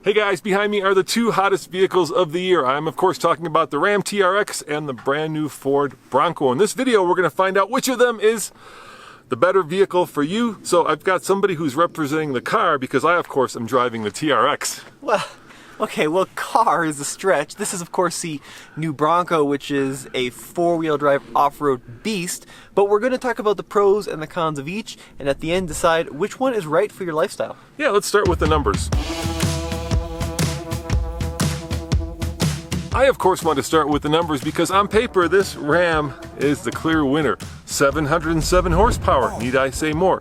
Hey guys, behind me are the two hottest vehicles of the year. I'm of course talking about the Ram TRX and the brand new Ford Bronco. In this video, we're going to find out which of them is the better vehicle for you. So I've got somebody who's representing the car because I, of course, am driving the TRX. Well, car is a stretch. This is, of course, the new Bronco, which is a four-wheel drive off-road beast. But we're going to talk about the pros and the cons of each, and at the end decide which one is right for your lifestyle. Yeah, let's start with the numbers. I, of course, want to start with the numbers because on paper, this Ram is the clear winner. 707 horsepower, need I say more?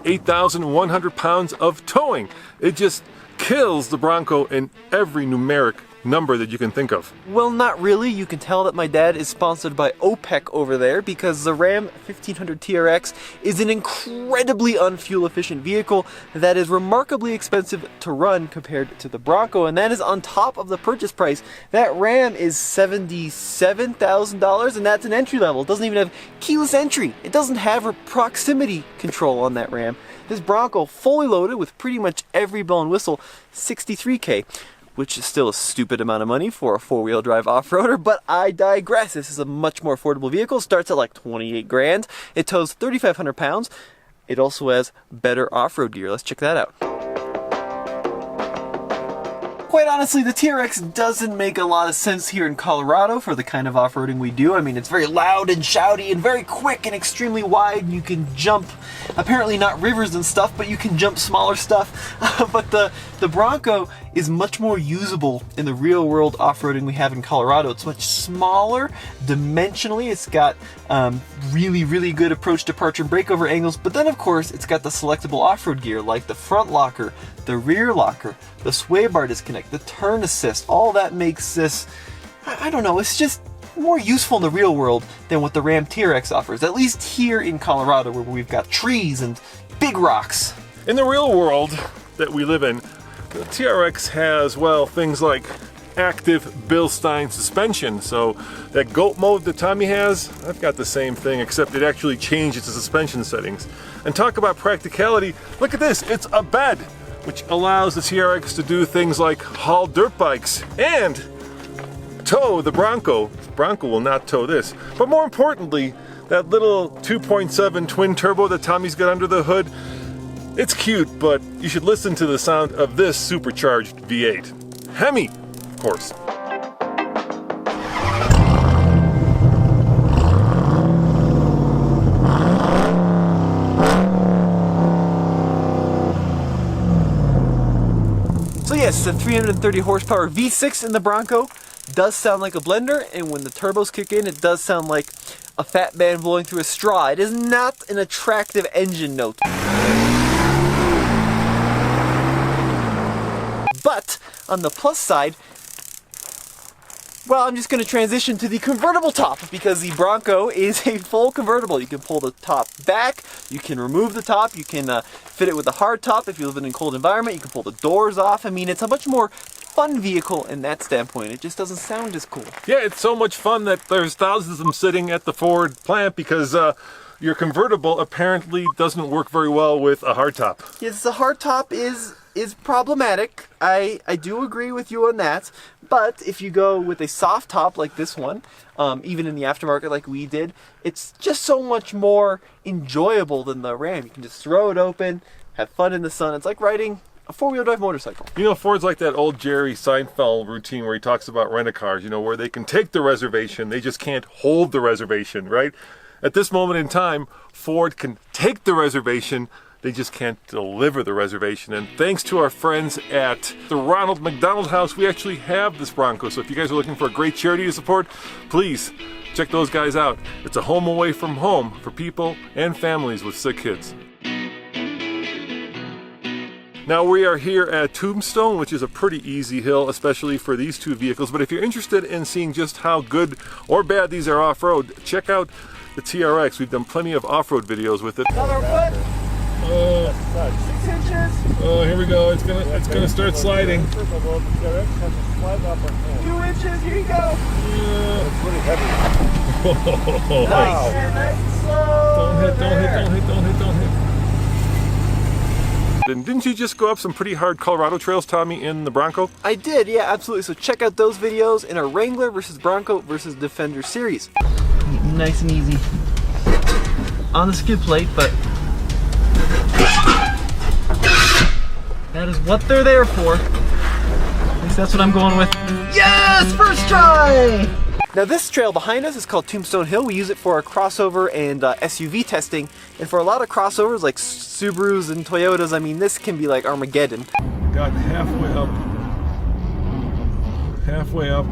8,100 pounds of towing. It just kills the Bronco in every numeric number that you can think of. Well, not really. You can tell that my dad is sponsored by OPEC over there because the Ram 1500 TRX is an incredibly unfuel efficient vehicle that is remarkably expensive to run compared to the Bronco, and that is on top of the purchase price. That Ram is $77,000 and that's an entry level. It doesn't even have keyless entry. It doesn't have a proximity control on that Ram. This Bronco, fully loaded with pretty much every bell and whistle, $63K. Which is still a stupid amount of money for a four-wheel drive off-roader, but I digress. This is a much more affordable vehicle. Starts at like 28 grand. It tows 3,500 pounds. It also has better off-road gear. Let's check that out. Quite honestly, the TRX doesn't make a lot of sense here in Colorado for the kind of off-roading we do. I mean, it's very loud and shouty and very quick and extremely wide. You can jump, apparently not rivers and stuff, but you can jump smaller stuff. But the Bronco is much more usable in the real world off-roading we have in Colorado. It's much smaller dimensionally. It's got really good approach, departure, and breakover angles. But then, of course, it's got the selectable off-road gear like the front locker, the rear locker, the sway bar disconnect, the turn assist. All that makes this, I don't know, it's just more useful in the real world than what the Ram TRX offers, at least here in Colorado where we've got trees and big rocks. In the real world that we live in, the TRX has, well, things like active Bilstein suspension. So that GOAT mode that Tommy has, I've got the same thing, except it actually changes the suspension settings. And talk about practicality, look at this, it's a bed, which allows the TRX to do things like haul dirt bikes and tow the Bronco. The Bronco will not tow this. But more importantly, that little 2.7 twin turbo that Tommy's got under the hood, it's cute, but you should listen to the sound of this supercharged V8. Hemi, of course. So yes, the 330 horsepower V6 in the Bronco does sound like a blender, and when the turbos kick in, it does sound like a fat man blowing through a straw. It is not an attractive engine note. But on the plus side, well, I'm just going to transition to the convertible top because the Bronco is a full convertible. You can pull the top back, you can remove the top, you can fit it with a hard top if you live in a cold environment, you can pull the doors off. I mean, it's a much more fun vehicle in that standpoint. It just doesn't sound as cool. Yeah, it's so much fun that there's thousands of them sitting at the Ford plant because your convertible apparently doesn't work very well with a hardtop. Yes, the hardtop is problematic. I do agree with you on that. But if you go with a soft top like this one, even in the aftermarket like we did, it's just so much more enjoyable than the Ram. You can just throw it open, have fun in the sun. It's like riding a four-wheel drive motorcycle. You know, Ford's like that old Jerry Seinfeld routine where he talks about rent-a-cars, you know, where they can take the reservation, they just can't hold the reservation, right? At this moment in time, Ford can take the reservation, they just can't deliver the reservation. And thanks to our friends at the Ronald McDonald House, we actually have this Bronco. So if you guys are looking for a great charity to support, please check those guys out. It's a home away from home for people and families with sick kids. Now we are here at Tombstone, which is a pretty easy hill, especially for these two vehicles. But if you're interested in seeing just how good or bad these are off-road, check out the TRX. We've done plenty of off-road videos with it. Another foot. 6 inches. Oh, here we go. It's gonna start sliding. 2 inches. Here you go. It's really heavy. Nice. Nice and slow. Don't hit. Didn't you just go up some pretty hard Colorado trails, Tommy, in the Bronco? I did, yeah, absolutely. So check out those videos in our Wrangler versus Bronco versus Defender series. Nice and easy on the skid plate, but that is what they're there for. At least that's what I'm going with. Yes! First try! Now this trail behind us is called Tombstone Hill. We use it for our crossover and SUV testing. And for a lot of crossovers like Subarus and Toyotas, I mean, this can be like Armageddon. Got halfway up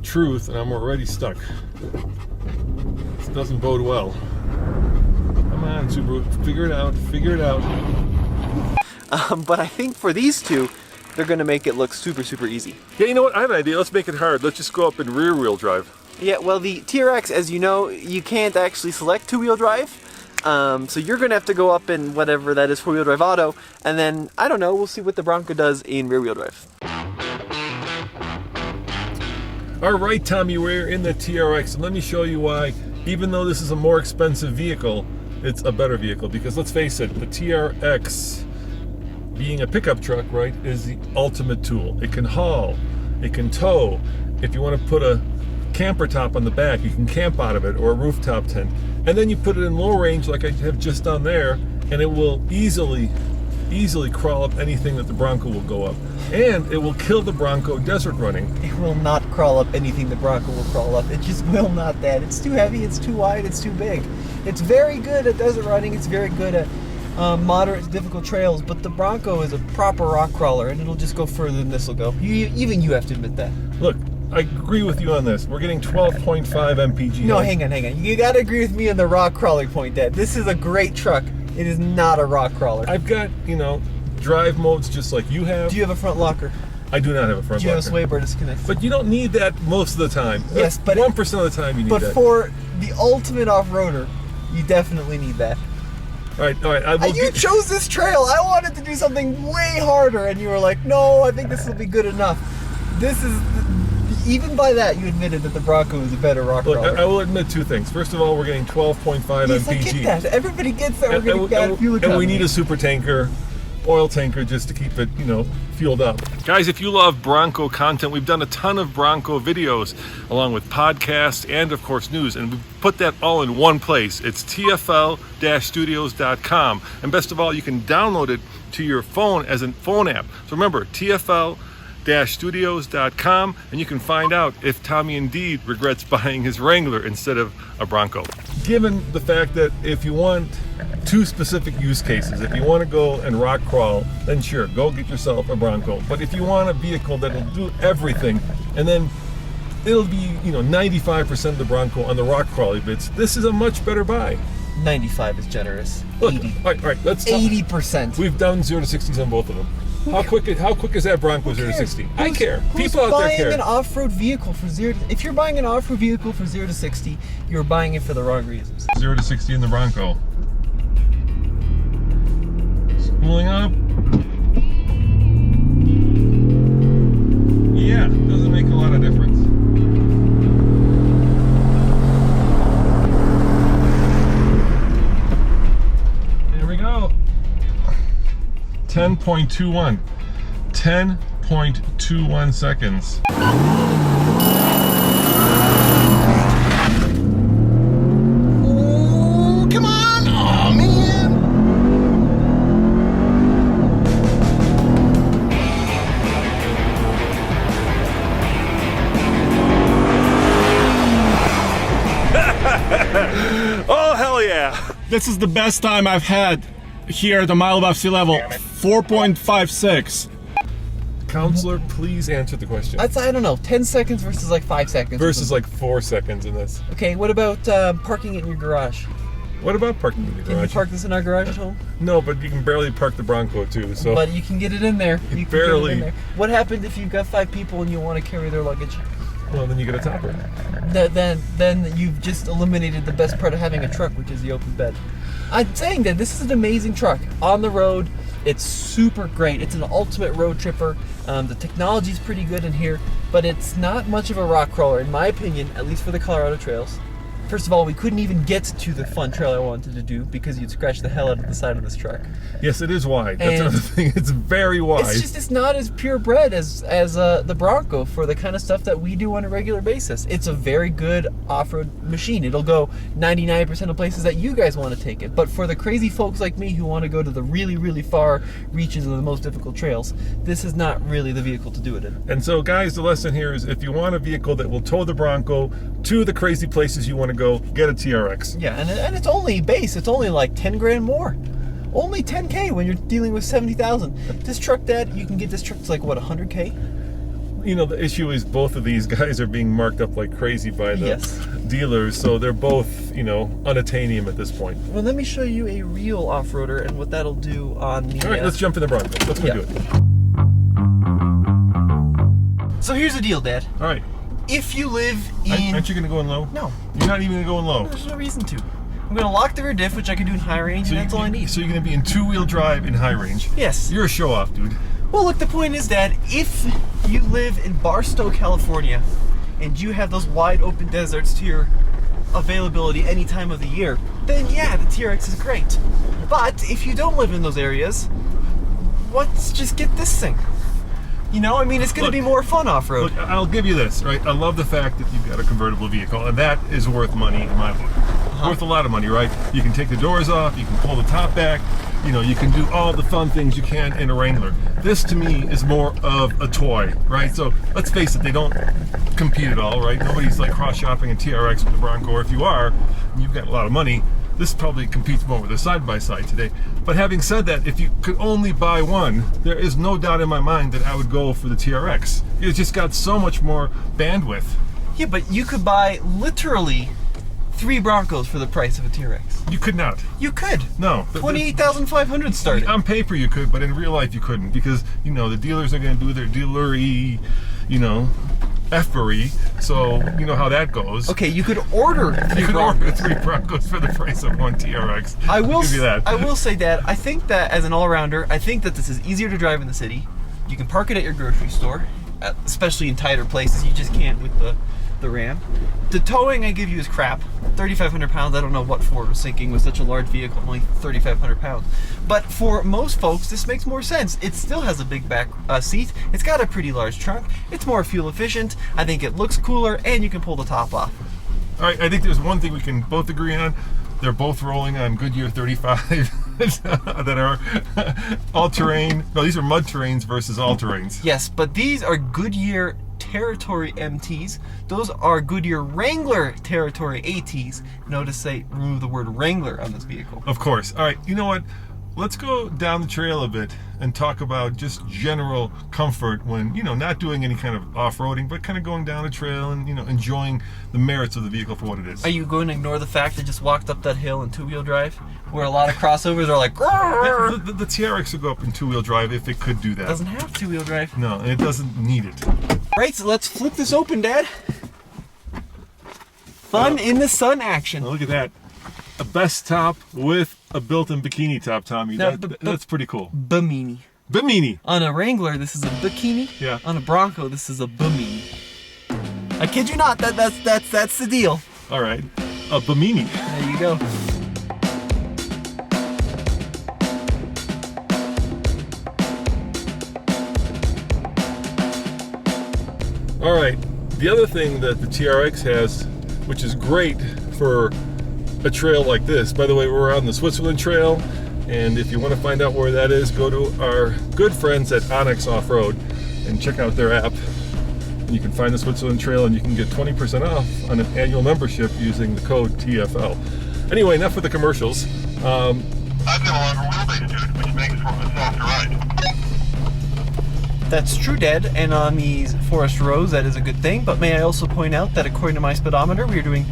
truth, and I'm already stuck. This doesn't bode well. Come on, Subaru, figure it out, figure it out. But I think for these two, they're gonna make it look super, super easy. Yeah, you know what? I have an idea. Let's make it hard. Let's just go up in rear-wheel drive. Yeah, well, the TRX, as you know, you can't actually select two-wheel drive. So you're gonna have to go up in whatever that is, four-wheel drive auto, and then, I don't know, we'll see what the Bronco does in rear-wheel drive. All right, Tommy, we're in the TRX, and let me show you why, even though this is a more expensive vehicle, it's a better vehicle. Because let's face it, the TRX, being a pickup truck, right, is the ultimate tool. It can haul, it can tow. If you want to put a camper top on the back, you can camp out of it, or a rooftop tent. And then you put it in low range like I have just done there, and it will easily crawl up anything that the Bronco will go up. And it will kill the Bronco desert running. It will not crawl up anything the Bronco will crawl up. It just will not that. It's too heavy, it's too wide, it's too big. It's very good at desert running, it's very good at moderate to difficult trails, but the Bronco is a proper rock crawler, and it'll just go further than this will go. Even you have to admit that. Look, I agree with you on this. We're getting 12.5 mpg. No, hang on. You gotta agree with me on the rock crawling point, Dad. This is a great truck. It is not a rock crawler. I've got, drive modes just like you have. Do you have a front locker? I do not have a front locker. Do you have a sway bar disconnect? But you don't need that most of the time. Yes, but 1% of the time you need that. But for the ultimate off-roader, you definitely need that. All right. You chose this trail. I wanted to do something way harder, and you were like, no, I think this will be good enough. This is, even by that, you admitted that the Bronco is a better rock crawler. I will admit two things. First of all, we're getting 12.5 mpg. Yes, I get that. Everybody gets that. We're going to get fuel economy. And we need a super tanker, oil tanker, just to keep it, fueled up. Guys, if you love Bronco content, we've done a ton of Bronco videos, along with podcasts and, of course, news. And we put that all in one place. It's TFL-studios.com. And best of all, you can download it to your phone as a phone app. So remember, TFL-studios.com, and you can find out if Tommy indeed regrets buying his Wrangler instead of a Bronco. Given the fact that if you want two specific use cases, if you want to go and rock crawl, then sure, go get yourself a Bronco. But if you want a vehicle that'll do everything, and then it'll be 95% of the Bronco on the rock crawly bits, this is a much better buy. 95 is generous. Look, 80. all right, let's talk. 80%. We've done 0 to 60s on both of them. How quick is that Bronco 0 to 60? I care. People out there care. Buying an off-road vehicle for if you're buying an off-road vehicle for 0 to 60, you're buying it for the wrong reasons. 0 to 60 in the Bronco. Spooling up. Yeah, doesn't make a lot of difference. There we go. 10.21. 10.21 seconds. Oh, come on! Oh, man! Oh, hell yeah! This is the best time I've had here at the mile above sea level. 4.56. Counselor, please answer the question. I don't know, 10 seconds versus like 5 seconds. Versus like 4 seconds in this. Okay, what about parking it in your garage? What about parking in the Can you garage? park this in our garage at home? No, but you can barely park the Bronco too, so. But you can get it in there. You can barely. Get it in there. What happened if you've got 5 people and you want to carry their luggage? Well, then you get a topper. Then you've just eliminated the best part of having a truck, which is the open bed. I'm saying that this is an amazing truck. On the road, it's super great. It's an ultimate road tripper. The technology's pretty good in here, but it's not much of a rock crawler, in my opinion, at least for the Colorado trails. First of all, we couldn't even get to the fun trail I wanted to do because you'd scratch the hell out of the side of this truck. Yes, it is wide. That's And another thing. It's very wide. It's not as purebred as the Bronco for the kind of stuff that we do on a regular basis. It's a very good off-road machine. It'll go 99% of places that you guys want to take it. But for the crazy folks like me who want to go to the really, really far reaches of the most difficult trails, this is not really the vehicle to do it in. And so, guys, the lesson here is if you want a vehicle that will tow the Bronco to the crazy places you want to go, get a TRX. Yeah, and it's only base. It's only like 10 grand more. Only 10K when you're dealing with 70,000. This truck, Dad, you can get this truck to like, what, 100K? You know, the issue is both of these guys are being marked up like crazy by the Yes. dealers, so they're both, you know, unattainium at this point. Well, let me show you a real off-roader and what that'll do on the... All right, let's jump in the Bronco. Let's go Yeah. do it. So here's the deal, Dad. All right. If you live in... Aren't you going to go in low? No. You're not even going to go in low. There's no reason to. I'm going to lock the rear diff, which I can do in high range, and that's all I need. So you're going to be in two-wheel drive in high range. Yes. You're a show-off, dude. Well, look, the point is that if you live in Barstow, California, and you have those wide open deserts to your availability any time of the year, then yeah, the TRX is great. But if you don't live in those areas, let's just get this thing. You know, I mean, it's going to be more fun off-road. Look, I'll give you this, right? I love the fact that you've got a convertible vehicle, and that is worth money in my book. Worth a lot of money, right? You can take the doors off, you can pull the top back, you know, you can do all the fun things you can in a Wrangler. This, to me, is more of a toy, right? So, let's face it, they don't compete at all, right? Nobody's like cross-shopping a TRX with the Bronco, or if you are, and you've got a lot of money, this probably competes more with a side-by-side today. But having said that, if you could only buy one, there is no doubt in my mind that I would go for the TRX. It's just got so much more bandwidth. Yeah, but you could buy literally 3 Broncos for the price of a TRX. You could not. You could. No. 28,500 started. On paper you could, but in real life you couldn't, because, you know, the dealers are going to do their dealery, you know, effery, so you know how that goes. Okay, you could order 3 You could Broncos. order 3 Broncos for the price of 1 TRX. I will I'll give you that. I will say that I think that as an all-rounder, I think that this is easier to drive in the city. You can park it at your grocery store, especially in tighter places. You just can't with the Ram. The towing I give you is crap. 3,500 pounds. I don't know what Ford was thinking with such a large vehicle, only 3,500 pounds. But for most folks, this makes more sense. It still has a big back seat. It's got a pretty large trunk. It's more fuel efficient. I think it looks cooler, and you can pull the top off. All right, I think there's one thing we can both agree on. They're both rolling on Goodyear 35 that are all-terrain. No, these are mud terrains versus all-terrains. Yes, but these are Goodyear Territory MTs. Those are Goodyear Wrangler Territory ATs. Notice they remove the word Wrangler on this vehicle. Of course. All right, you know what? Let's go down the trail a bit and talk about just general comfort when, you know, not doing any kind of off-roading, but kind of going down the trail and, you know, enjoying the merits of the vehicle for what it is. Are you going to ignore the fact I just walked up that hill in 2-wheel drive, where a lot of crossovers are like, The TRX would go up in 2-wheel drive if it could do that. doesn't have 2-wheel drive. No, and it doesn't need it. Right, so let's flip this open, Dad. Fun in the sun action. Now look at that. A best top with a built-in bikini top, Tommy. Now, That's pretty cool. Bimini. Bimini. On a Wrangler, this is a bikini. Yeah. On a Bronco, this is a bimini. I kid you not. That's the deal. All right. A Bimini. There you go. All right. The other thing that the TRX has, which is great for a trail like this. By the way, we're on the Switzerland Trail, and if you want to find out where that is, go to our good friends at Onyx Off-Road and check out their app. And you can find the Switzerland Trail, and you can get 20% off on an annual membership using the code TFL. Anyway, enough with the commercials. I've got a longer wheelbase to it, which makes for a softer ride. That's true, Dad, and on these forest roads, that is a good thing. But may I also point out that according to my speedometer, we are doing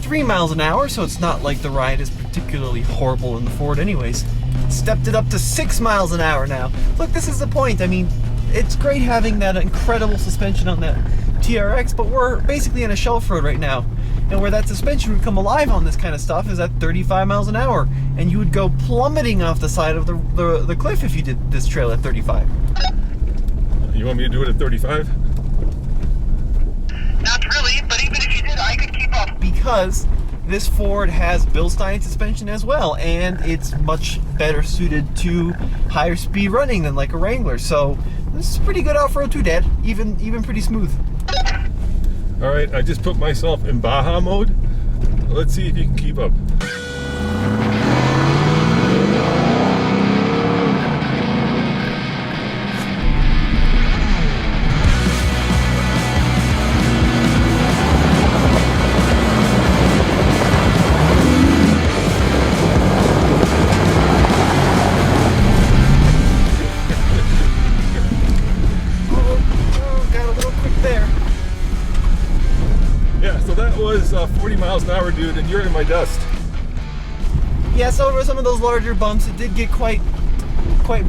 3 miles an hour, so it's not like the ride is particularly horrible in the Ford anyways. Stepped it up to 6 miles an hour now. Look, this is the point. I mean, it's great having that incredible suspension on that TRX, but we're basically on a shelf road right now. And where that suspension would come alive on this kind of stuff is at 35 miles an hour. And you would go plummeting off the side of the cliff if you did this trail at 35. You want me to do it at 35? Not really, but even if you did, I could keep up. Because this Ford has Bilstein suspension as well, and it's much better suited to higher speed running than like a Wrangler. So this is pretty good off-road too, Dad. Even pretty smooth. All right, I just put myself in Baja mode. Let's see if you can keep up. So that was 40 miles an hour, dude, and you're in my dust. Yeah, so over some of those larger bumps, it did get quite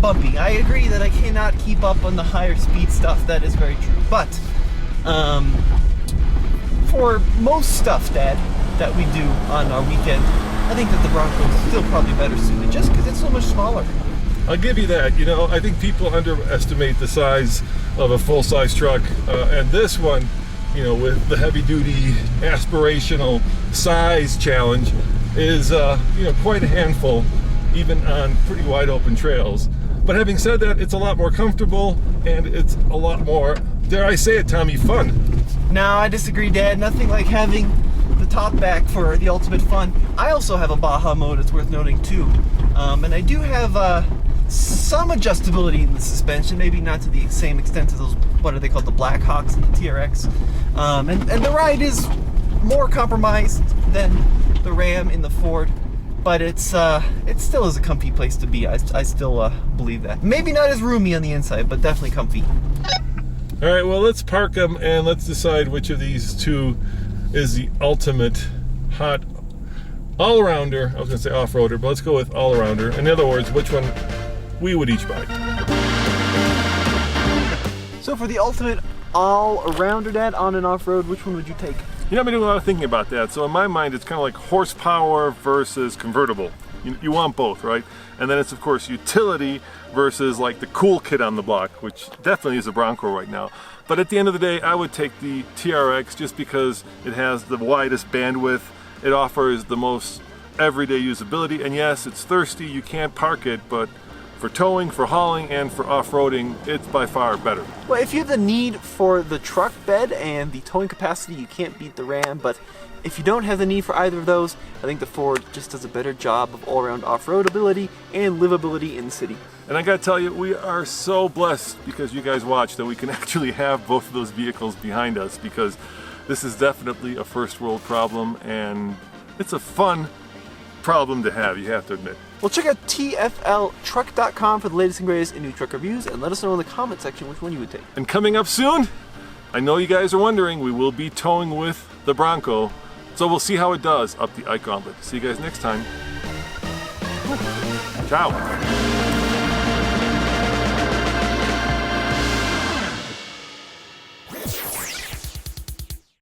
bumpy. I agree that I cannot keep up on the higher speed stuff. That is very true. But for most stuff, Dad, that we do on our weekend, I think that the Bronco is still probably better suited, just because it's so much smaller. I'll give you that. You know, I think people underestimate the size of a full-size truck, and this one, you know, with the heavy-duty aspirational size challenge is, you know, quite a handful, even on pretty wide open trails. But having said that, it's a lot more comfortable, and it's a lot more, dare I say it, Tommy, fun. No, I disagree, Dad. Nothing like having the top back for the ultimate fun. I also have a Baja mode, it's worth noting too. And I do have some adjustability in the suspension, maybe not to the same extent as those, what are they called, the Blackhawks and the TRX. And the ride is more compromised than the Ram in the Ford, but it still is a comfy place to be. I still believe that. Maybe not as roomy on the inside, but definitely comfy. All right, well, let's park them and let's decide which of these two is the ultimate hot all-arounder. I was gonna say off-roader, but let's go with all-arounder. In other words, which one we would each buy. So for the ultimate all-arounder, Dad, on and off-road, which one would you take? You know, I've been doing a lot of thinking about that. So in my mind, it's kind of like horsepower versus convertible. You want both, right? And then it's, of course, utility versus like the cool kid on the block, which definitely is a Bronco right now. But at the end of the day, I would take the TRX just because it has the widest bandwidth. It offers the most everyday usability. And yes, it's thirsty, you can't park it, but for towing, for hauling, and for off-roading, it's by far better. Well, if you have the need for the truck bed and the towing capacity, you can't beat the Ram, but if you don't have the need for either of those, I think the Ford just does a better job of all-around off-road ability and livability in the city. And I gotta tell you, we are so blessed because you guys watch that we can actually have both of those vehicles behind us, because this is definitely a first world problem, and it's a fun problem to have, you have to admit. Well, check out TFLtruck.com for the latest and greatest in new truck reviews, and let us know in the comment section which one you would take. And coming up soon, I know you guys are wondering, we will be towing with the Bronco, so we'll see how it does up the Ike Gauntlet. See you guys next time. Ciao.